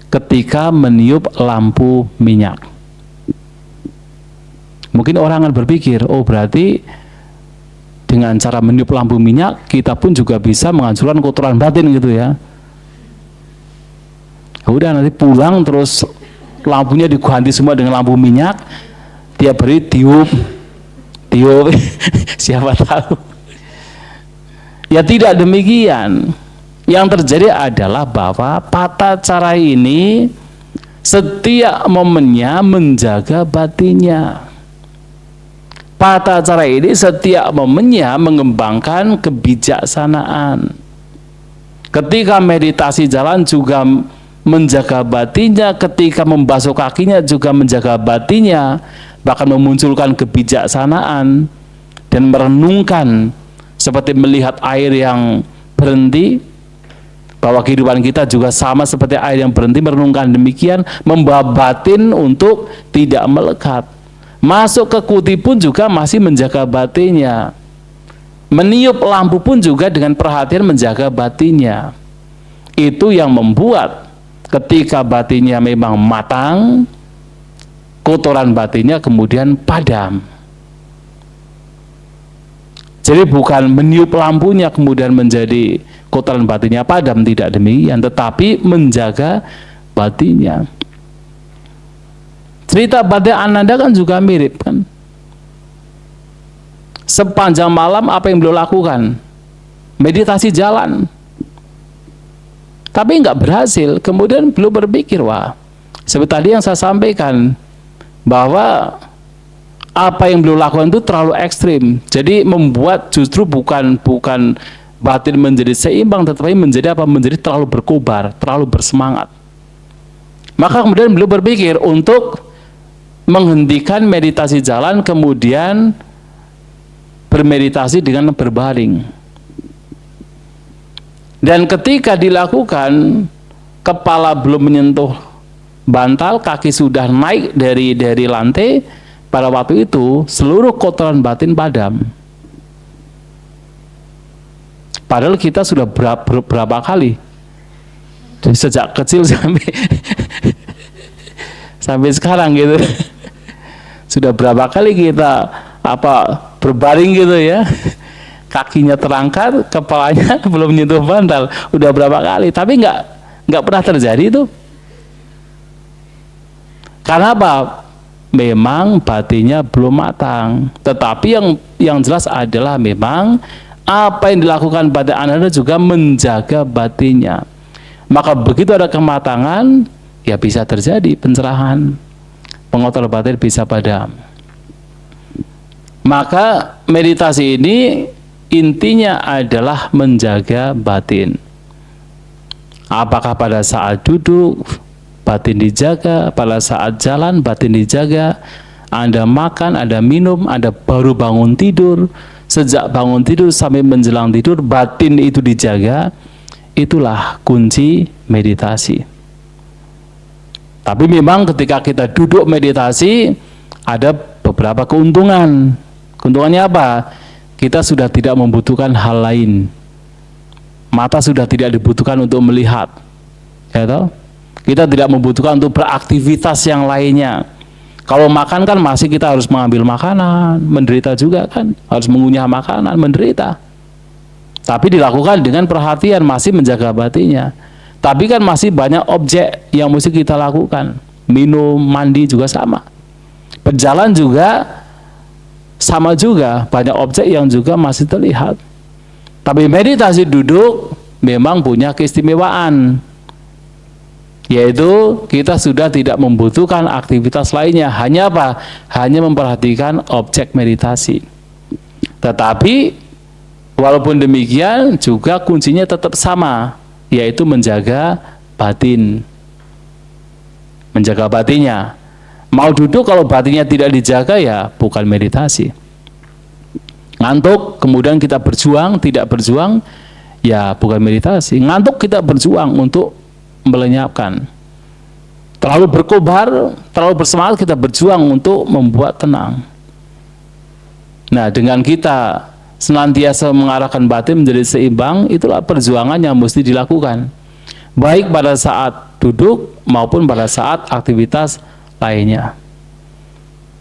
Speaker 1: ketika meniup lampu minyak. Mungkin orang akan berpikir, oh berarti dengan cara meniup lampu minyak kita pun juga bisa menghancurkan kotoran batin gitu ya. Udah nanti pulang terus lampunya diganti semua dengan lampu minyak, tiap hari tiup siapa tahu. Ya tidak demikian. Yang terjadi adalah bahwa tata cara ini setiap momennya menjaga batinnya. Tata cara ini setiap momennya mengembangkan kebijaksanaan. Ketika meditasi jalan juga menjaga batinnya, ketika membasuh kakinya juga menjaga batinnya, bahkan memunculkan kebijaksanaan dan merenungkan seperti melihat air yang berhenti, bahwa kehidupan kita juga sama seperti air yang berhenti, merenungkan demikian, membawa batin untuk tidak melekat. Masuk ke kuti pun juga masih menjaga batinnya. Meniup lampu pun juga dengan perhatian menjaga batinnya. Itu yang membuat ketika batinnya memang matang, kotoran batinnya kemudian padam. Jadi bukan meniup lampunya kemudian menjadi kotoran batinnya padam, tidak demikian, tetapi menjaga batinnya. Cerita batin Ananda kan juga mirip kan. Sepanjang malam apa yang beliau lakukan? Meditasi jalan. Tapi nggak berhasil. Kemudian beliau berpikir, wah, seperti tadi yang saya sampaikan, bahwa apa yang beliau lakukan itu terlalu ekstrim. Jadi membuat justru bukan batin menjadi seimbang, tetapi menjadi apa? Menjadi terlalu berkobar, terlalu bersemangat. Maka kemudian beliau berpikir untuk menghentikan meditasi jalan, kemudian bermeditasi dengan berbaring. Dan ketika dilakukan, kepala belum menyentuh bantal, kaki sudah naik dari lantai, pada waktu itu seluruh kotoran batin padam. Padahal kita sudah berapa kali sejak kecil sampai sekarang gitu. Sudah berapa kali kita berbaring gitu ya. Kakinya terangkat, kepalanya belum menyentuh bantal. Udah berapa kali, tapi nggak pernah terjadi itu. Karena apa? Memang batinnya belum matang. Tetapi yang jelas adalah memang apa yang dilakukan pada Anda juga menjaga batinnya. Maka begitu ada kematangan, ya bisa terjadi pencerahan. Pengotor batin bisa padam. Maka meditasi ini intinya adalah menjaga batin. Apakah pada saat duduk batin dijaga, pada saat jalan batin dijaga, Anda makan, Anda minum, Anda baru bangun tidur, sejak bangun tidur sampai menjelang tidur batin itu dijaga. Itulah kunci meditasi. Tapi memang ketika kita duduk meditasi ada beberapa keuntungan. Keuntungannya apa? Kita sudah tidak membutuhkan hal lain. Mata sudah tidak dibutuhkan untuk melihat. Ya toh? Kita tidak membutuhkan untuk beraktivitas yang lainnya. Kalau makan kan masih kita harus mengambil makanan, menderita juga kan, harus mengunyah makanan, menderita. Tapi dilakukan dengan perhatian, masih menjaga batinnya. Tapi kan masih banyak objek yang mesti kita lakukan. Minum, mandi juga sama. Berjalan juga sama juga, banyak objek yang juga masih terlihat. Tapi meditasi duduk memang punya keistimewaan, yaitu kita sudah tidak membutuhkan aktivitas lainnya. Hanya apa? Hanya memperhatikan objek meditasi. Tetapi walaupun demikian juga kuncinya tetap sama, yaitu menjaga batin. Menjaga batinnya. Mau duduk kalau batinnya tidak dijaga ya bukan meditasi. Ngantuk kemudian kita berjuang, tidak berjuang ya bukan meditasi. Ngantuk kita berjuang untuk melenyapkan. Terlalu berkobar, terlalu bersemangat kita berjuang untuk membuat tenang. Nah, dengan kita senantiasa mengarahkan batin menjadi seimbang, itulah perjuangan yang mesti dilakukan. Baik pada saat duduk maupun pada saat aktivitas lainnya.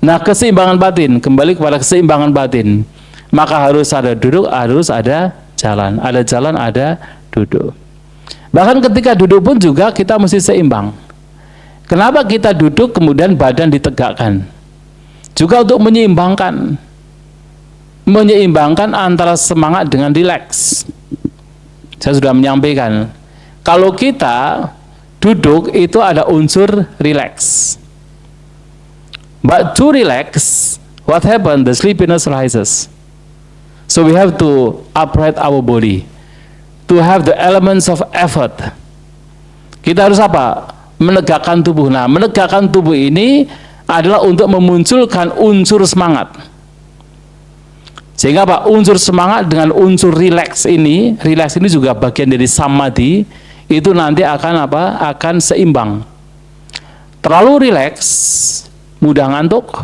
Speaker 1: Nah, keseimbangan batin, kembali kepada keseimbangan batin. Maka harus ada duduk, harus ada jalan. Ada jalan, ada duduk. Bahkan ketika duduk pun juga kita mesti seimbang. Kenapa kita duduk kemudian badan ditegakkan? Juga untuk menyeimbangkan antara semangat dengan rileks. Saya sudah menyampaikan, kalau kita duduk itu ada unsur rileks. But to relax, what happened? The sleepiness rises. So we have to upright our body, to have the elements of effort. Kita harus apa? Menegakkan tubuh. Nah, menegakkan tubuh ini adalah untuk memunculkan unsur semangat. Sehingga apa? Unsur semangat dengan unsur rileks ini juga bagian dari samadhi, itu nanti akan apa? Akan seimbang. Terlalu rileks, mudah ngantuk.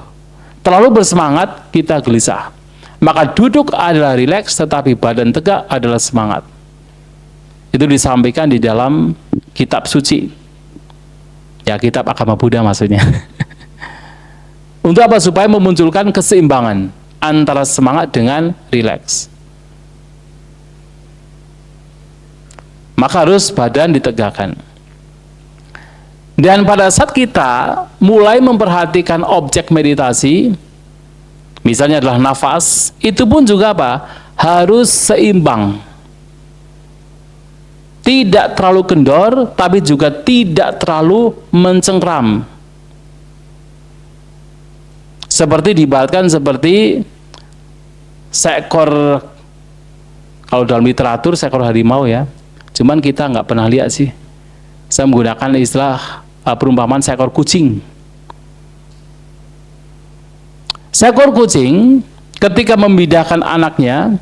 Speaker 1: Terlalu bersemangat, kita gelisah. Maka duduk adalah rileks, tetapi badan tegak adalah semangat. Itu disampaikan di dalam kitab suci. Ya, kitab agama Buddha maksudnya. Untuk apa? Supaya memunculkan keseimbangan antara semangat dengan rileks. Maka harus badan ditegakkan. Dan pada saat kita mulai memperhatikan objek meditasi, misalnya adalah nafas, itu pun juga apa? Harus seimbang. Tidak terlalu kendor, tapi juga tidak terlalu mencengkram. Seperti diibaratkan seperti seekor, kalau dalam literatur seekor harimau ya. Cuman kita nggak pernah lihat sih. Saya menggunakan istilah perumpamaan seekor kucing. Seekor kucing ketika memindahkan anaknya,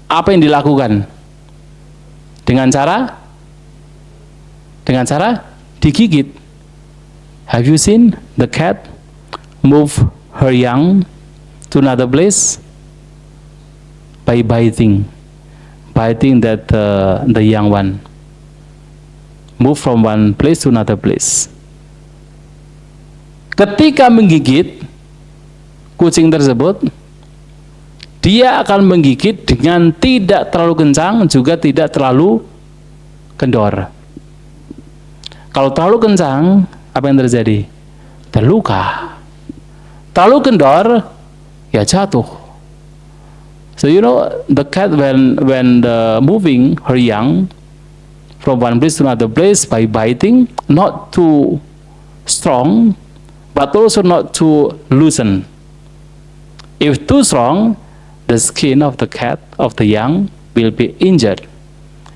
Speaker 1: apa yang dilakukan? Dengan cara digigit. Have you seen the cat move her young to another place? By biting that the young one move from one place to another place. Ketika menggigit kucing tersebut, dia akan menggigit dengan tidak terlalu kencang, juga tidak terlalu kendor. Kalau terlalu kencang, apa yang terjadi? Terluka. Terlalu kendor, ya jatuh. So you know, the cat when moving her young from one place to another place by biting, not too strong, but also not too loosen. If too strong, the skin of the cat, of the young, will be injured.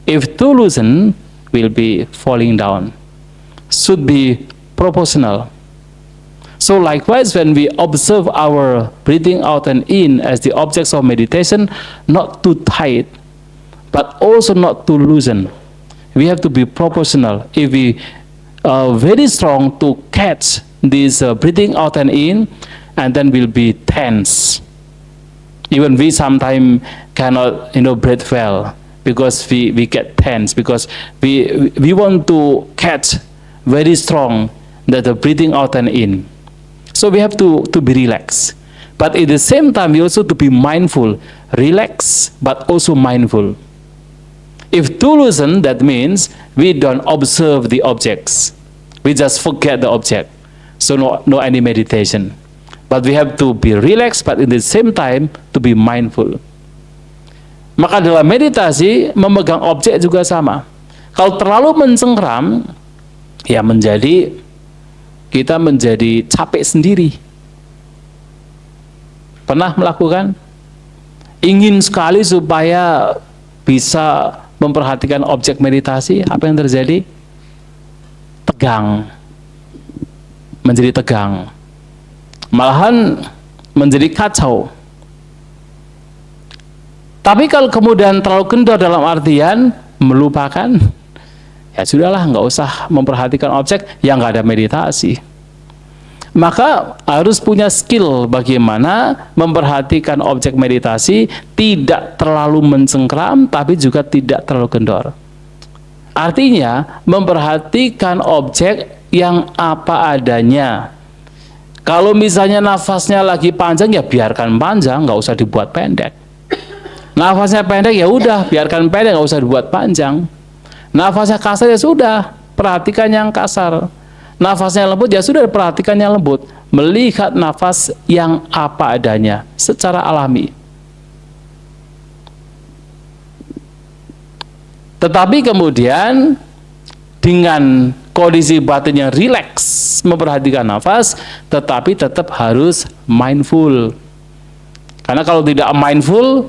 Speaker 1: If too loosen, will be falling down. Should be proportional. So likewise, when we observe our breathing out and in as the objects of meditation, not too tight, but also not too loosen. We have to be proportional. If we are very strong to catch this breathing out and in, and then we'll be tense. Even we sometimes cannot, breathe well because we get tense, because we want to catch very strong that the breathing out and in. So we have to be relaxed. But at the same time, we also to be mindful, relax, but also mindful. If too loosen, that means we don't observe the objects. We just forget the object. So no any meditation. But we have to be relaxed, but at the same time to be mindful. Maka dalam meditasi, memegang objek juga sama. Kalau terlalu mencengkram, ya kita menjadi capek sendiri. Pernah melakukan? Ingin sekali supaya bisa memperhatikan objek meditasi, apa yang terjadi? Tegang. Menjadi tegang. Malahan menjadi kacau. Tapi kalau kemudian terlalu kendor dalam artian melupakan, ya sudahlah, nggak usah memperhatikan objek, yang nggak ada meditasi. Maka harus punya skill bagaimana memperhatikan objek meditasi, tidak terlalu mencengkram, tapi juga tidak terlalu kendor. Artinya, memperhatikan objek yang apa adanya. Kalau misalnya nafasnya lagi panjang, ya biarkan panjang, nggak usah dibuat pendek. Nafasnya pendek, ya udah, biarkan pendek, nggak usah dibuat panjang. Nafasnya kasar, ya sudah, perhatikan yang kasar. Nafasnya lembut, ya sudah, perhatikan yang lembut. Melihat nafas yang apa adanya, secara alami. Tetapi kemudian, dengan kondisi batin yang rileks, memperhatikan nafas, tetapi tetap harus mindful. Karena kalau tidak mindful,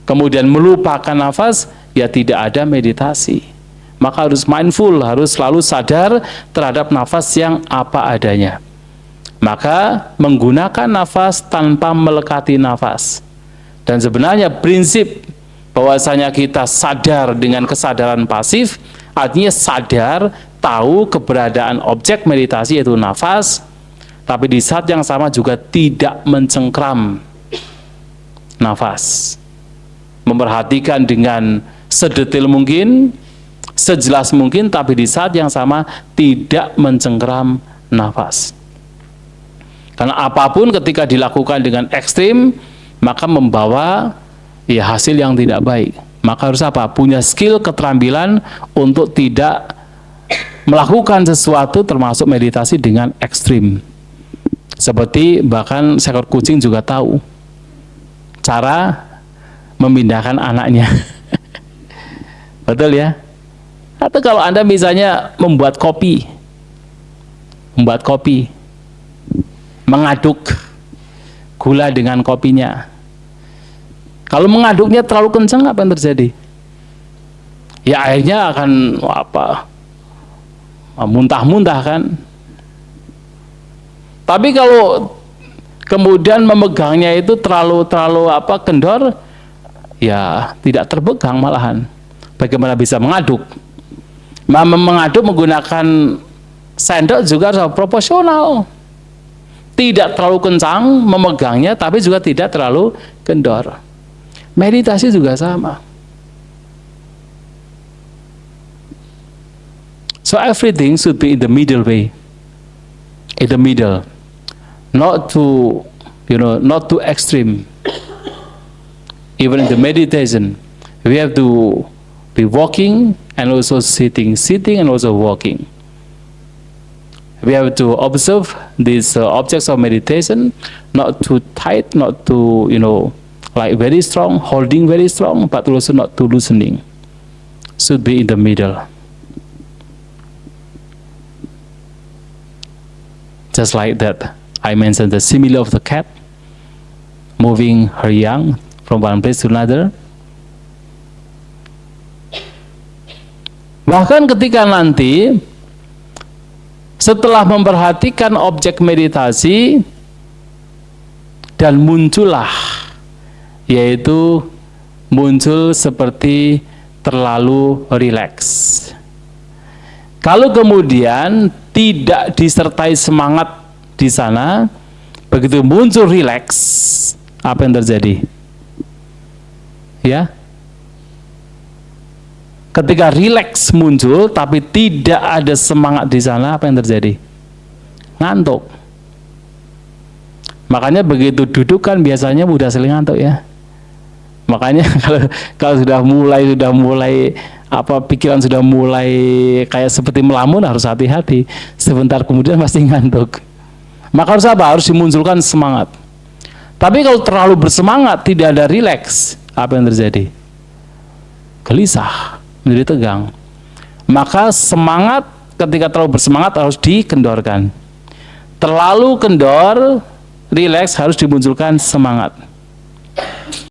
Speaker 1: kemudian melupakan nafas, ya tidak ada meditasi. Maka harus mindful, harus selalu sadar terhadap nafas yang apa adanya. Maka menggunakan nafas tanpa melekati nafas. Dan sebenarnya prinsip bahwasanya kita sadar dengan kesadaran pasif, artinya sadar, tahu keberadaan objek meditasi yaitu nafas, tapi di saat yang sama juga tidak mencengkram nafas. Memperhatikan dengan sedetil mungkin, sejelas mungkin, tapi di saat yang sama tidak mencengkram nafas. Karena apapun ketika dilakukan dengan ekstrim, maka membawa hasil yang tidak baik. Maka harus apa? Punya skill, keterampilan untuk tidak melakukan sesuatu termasuk meditasi dengan ekstrim. Seperti bahkan seekor kucing juga tahu cara memindahkan anaknya. Betul ya? Atau kalau Anda misalnya membuat kopi, mengaduk gula dengan kopinya. Kalau mengaduknya terlalu kencang, apa yang terjadi? Ya akhirnya akan muntah-muntah kan. Tapi kalau kemudian memegangnya itu terlalu kendor, ya tidak terpegang malahan. Bagaimana bisa mengaduk? Mengaduk menggunakan sendok juga harus proporsional. tidak terlalu kencang memegangnya, tapi juga tidak terlalu kendor. Meditasi juga sama. So everything should be in the middle way, in the middle, not too, not too extreme. Even in the meditation, we have to be walking and also sitting and also walking. We have to observe these objects of meditation, not too tight, not too, like very strong, holding very strong, but also not too loosening. Should be in the middle. Just like that, I mentioned the simile of the cat moving her young from one place to another. Bahkan ketika nanti setelah memperhatikan objek meditasi dan muncullah, yaitu muncul seperti terlalu rileks. Kalau kemudian tidak disertai semangat di sana, begitu muncul rileks, apa yang terjadi? Ya, ketika rileks muncul tapi tidak ada semangat di sana, apa yang terjadi? Ngantuk. Makanya begitu duduk kan biasanya udah sering ngantuk ya. Makanya kalau sudah mulai pikiran sudah mulai kayak seperti melamun, harus hati-hati. Sebentar kemudian pasti ngantuk. Maka harus apa? Harus dimunculkan semangat. Tapi kalau terlalu bersemangat, tidak ada rileks, apa yang terjadi? Gelisah, menjadi tegang. Maka semangat ketika terlalu bersemangat harus dikendorkan. Terlalu kendor, rileks, harus dimunculkan semangat.